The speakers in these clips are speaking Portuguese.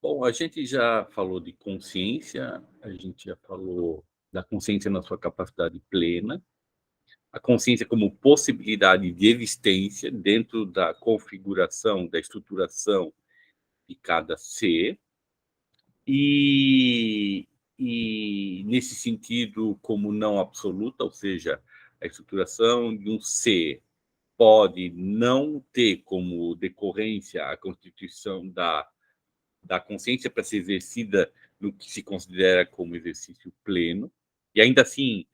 Bom, a gente já falou de consciência, a gente já falou da consciência na sua capacidade plena, a consciência como possibilidade de existência dentro da configuração, da estruturação de cada ser, e, e nesse sentido, como não absoluta, ou seja, a estruturação de um ser pode não ter como decorrência a constituição da consciência para ser exercida no que se considera como exercício pleno, e ainda assim,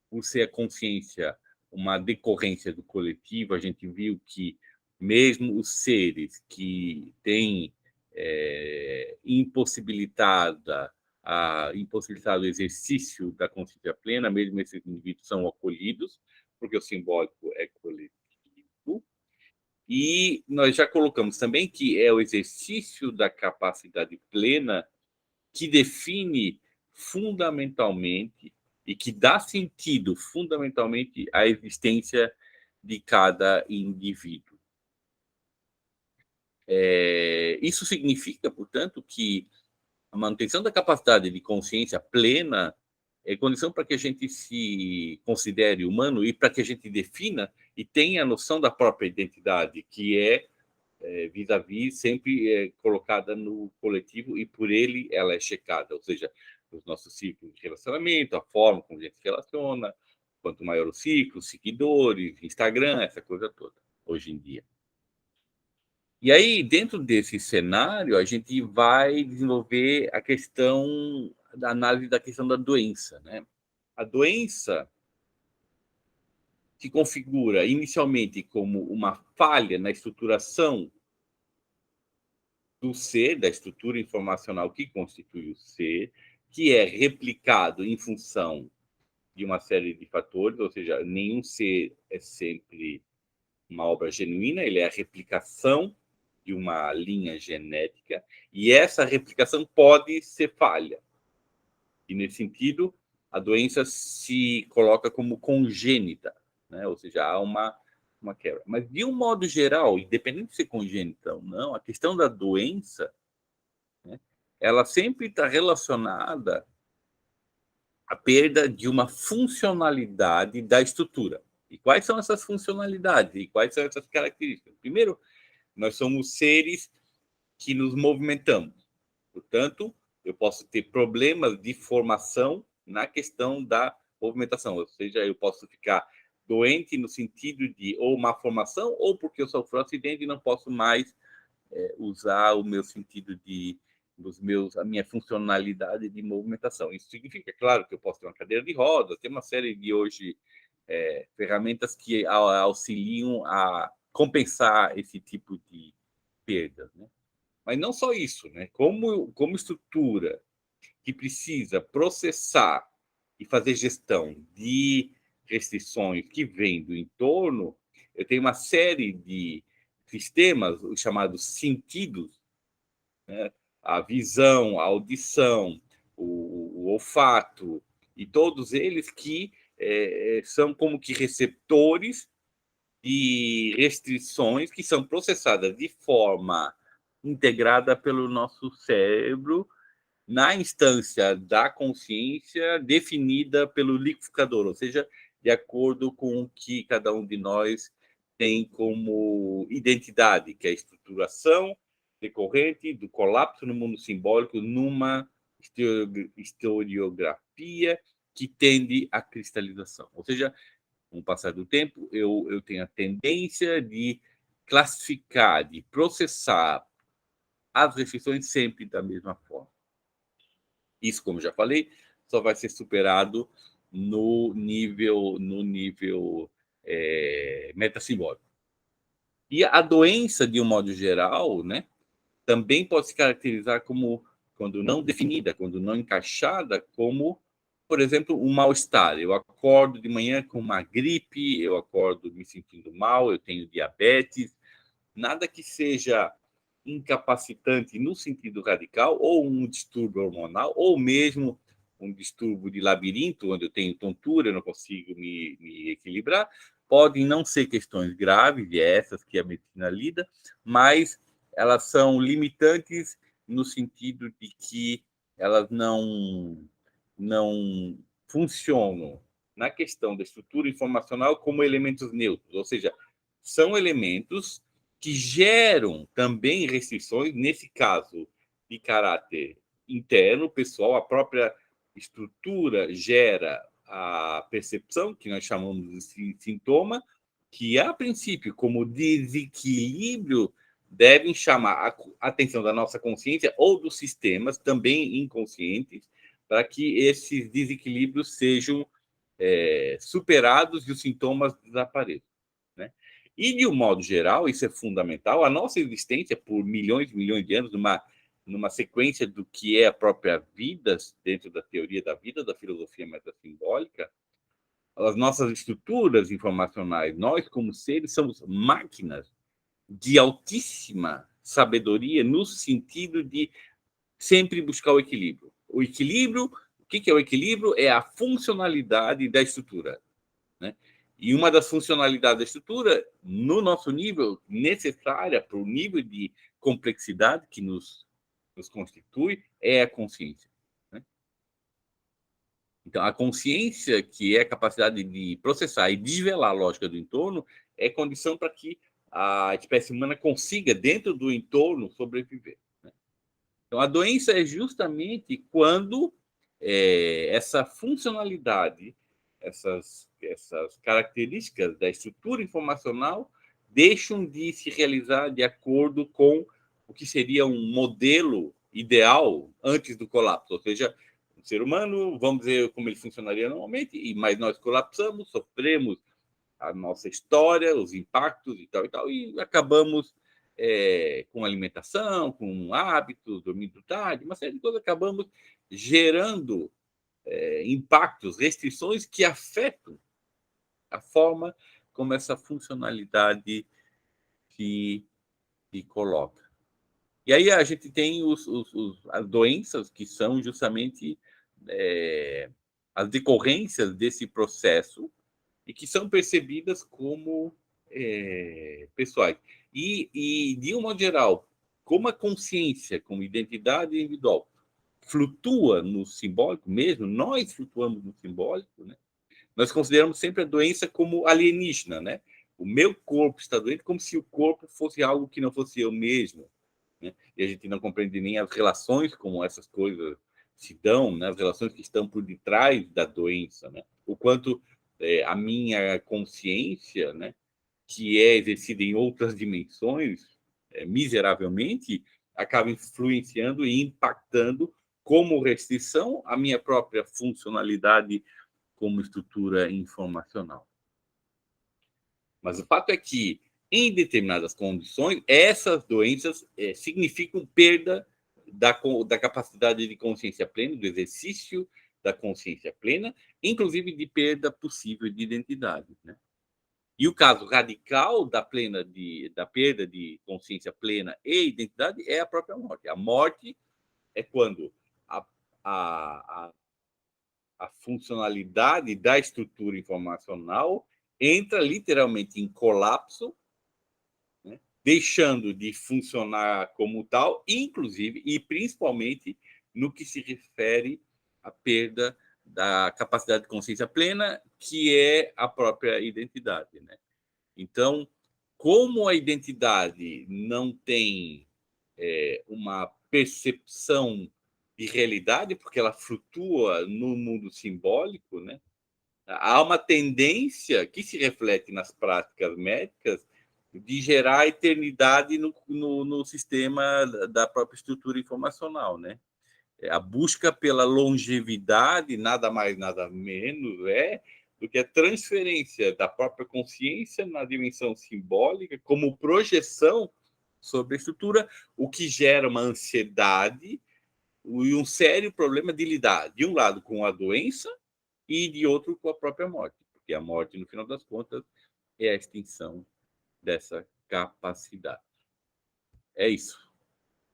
por ser a consciência uma decorrência do coletivo, a gente viu que mesmo os seres que têm impossibilitado o exercício da consciência plena, mesmo esses indivíduos são acolhidos, porque o simbólico é coletivo, e nós já colocamos também que é o exercício da capacidade plena que define fundamentalmente e que dá sentido fundamentalmente à existência de cada indivíduo. Isso significa, portanto, que a manutenção da capacidade de consciência plena é condição para que a gente se considere humano e para que a gente defina e tenha a noção da própria identidade, que vis-à-vis, sempre colocada no coletivo e por ele ela é checada, ou seja, os nossos ciclos de relacionamento, a forma como a gente se relaciona, quanto maior o ciclo, seguidores, Instagram, essa coisa toda, hoje em dia. E aí, dentro desse cenário, a gente vai desenvolver a questão da análise da questão da doença, né? A doença se configura inicialmente como uma falha na estruturação do ser, da estrutura informacional que constitui o ser, que é replicado em função de uma série de fatores, ou seja, nenhum ser é sempre uma obra genuína, ele é a replicação de uma linha genética, e essa replicação pode ser falha. E, nesse sentido, a doença se coloca como congênita, né? Ou seja, há uma quebra. Mas, de um modo geral, independente de ser congênita ou não, a questão da doença, né, ela sempre está relacionada à perda de uma funcionalidade da estrutura. E quais são essas funcionalidades? E quais são essas características? Primeiro, nós somos seres que nos movimentamos. Portanto, eu posso ter problemas de formação na questão da movimentação, ou seja, eu posso ficar doente no sentido de ou má formação, ou porque eu sofro um acidente e não posso mais usar o meu sentido a minha funcionalidade de movimentação. Isso significa, claro, que eu posso ter uma cadeira de rodas, tem uma série de hoje ferramentas que auxiliam a compensar esse tipo de perdas, né? Mas não só isso, né? Como estrutura que precisa processar e fazer gestão de restrições que vêm do entorno, eu tenho uma série de sistemas, os chamados sentidos, né? A visão, a audição, o olfato, e todos eles que são como que receptores de restrições que são processadas de forma integrada pelo nosso cérebro na instância da consciência definida pelo liquidificador, ou seja, de acordo com o que cada um de nós tem como identidade, que é a estruturação decorrente do colapso no mundo simbólico numa historiografia que tende à cristalização. Ou seja, com o passar do tempo, eu tenho a tendência de classificar, de processar as restrições sempre da mesma forma. Isso, como já falei, só vai ser superado no nível metassimbólico. E a doença, de um modo geral, né, também pode se caracterizar como, quando não definida, quando não encaixada, como, por exemplo, um mal-estar. Eu acordo de manhã com uma gripe, eu acordo me sentindo mal, eu tenho diabetes, nada que seja incapacitante no sentido radical, ou um distúrbio hormonal, ou mesmo um distúrbio de labirinto, onde eu tenho tontura, eu não consigo me equilibrar. Podem não ser questões graves, essas que a medicina lida, mas elas são limitantes no sentido de que elas não funcionam na questão da estrutura informacional como elementos neutros, ou seja, são elementos que geram também restrições, nesse caso, de caráter interno, pessoal, a própria estrutura gera a percepção, que nós chamamos de sintoma, que, a princípio, como desequilíbrio, devem chamar a atenção da nossa consciência ou dos sistemas, também inconscientes, para que esses desequilíbrios sejam superados e os sintomas desapareçam. Né? E, de um modo geral, isso é fundamental, a nossa existência por milhões e milhões de anos, numa sequência do que é a própria vida, dentro da teoria da vida, da filosofia metasimbólica, as nossas estruturas informacionais, nós, como seres, somos máquinas de altíssima sabedoria, no sentido de sempre buscar o equilíbrio. O equilíbrio, o que é o equilíbrio? É a funcionalidade da estrutura. Né? E uma das funcionalidades da estrutura, no nosso nível, necessária para o nível de complexidade que nos constitui, é a consciência. Né? Então, a consciência, que é a capacidade de processar e desvelar a lógica do entorno, é condição para que a espécie humana consiga, dentro do entorno, sobreviver. Né? Então, a doença é justamente quando essa funcionalidade, essas características da estrutura informacional deixam de se realizar de acordo com o que seria um modelo ideal antes do colapso. Ou seja, o ser humano, vamos dizer como ele funcionaria normalmente, mas nós colapsamos, sofremos a nossa história, os impactos e tal, e acabamos com alimentação, com hábitos, dormindo tarde, uma série de coisas, acabamos gerando impactos, restrições que afetam a forma como essa funcionalidade se coloca. E aí a gente tem as doenças, que são justamente as decorrências desse processo e que são percebidas como pessoais. E, de um modo geral, como a consciência, como identidade individual, flutua no simbólico mesmo, nós flutuamos no simbólico, né? Nós consideramos sempre a doença como alienígena, né? O meu corpo está doente como se o corpo fosse algo que não fosse eu mesmo. Né? E a gente não compreende nem as relações como essas coisas se dão, né? As relações que estão por detrás da doença. Né? O quanto a minha consciência, né, que é exercida em outras dimensões, miseravelmente, acaba influenciando e impactando como restrição a minha própria funcionalidade como estrutura informacional. Mas o fato é que, em determinadas condições, essas doenças significam perda da capacidade de consciência plena, do exercício da consciência plena, inclusive de perda possível de identidade. Né? E o caso radical da perda de consciência plena e identidade é a própria morte. A morte é quando a, a, a funcionalidade da estrutura informacional entra literalmente em colapso, né? Deixando de funcionar como tal, inclusive e principalmente no que se refere à perda da capacidade de consciência plena, que é a própria identidade. Né? Então, como a identidade não tem uma percepção de realidade, porque ela flutua no mundo simbólico, né? Há uma tendência que se reflete nas práticas médicas de gerar eternidade no sistema da própria estrutura informacional, né? A busca pela longevidade, nada mais, nada menos, do que a transferência da própria consciência na dimensão simbólica como projeção sobre a estrutura, o que gera uma ansiedade e um sério problema de lidar, de um lado, com a doença e de outro, com a própria morte, porque a morte, no final das contas, é a extinção dessa capacidade. É isso.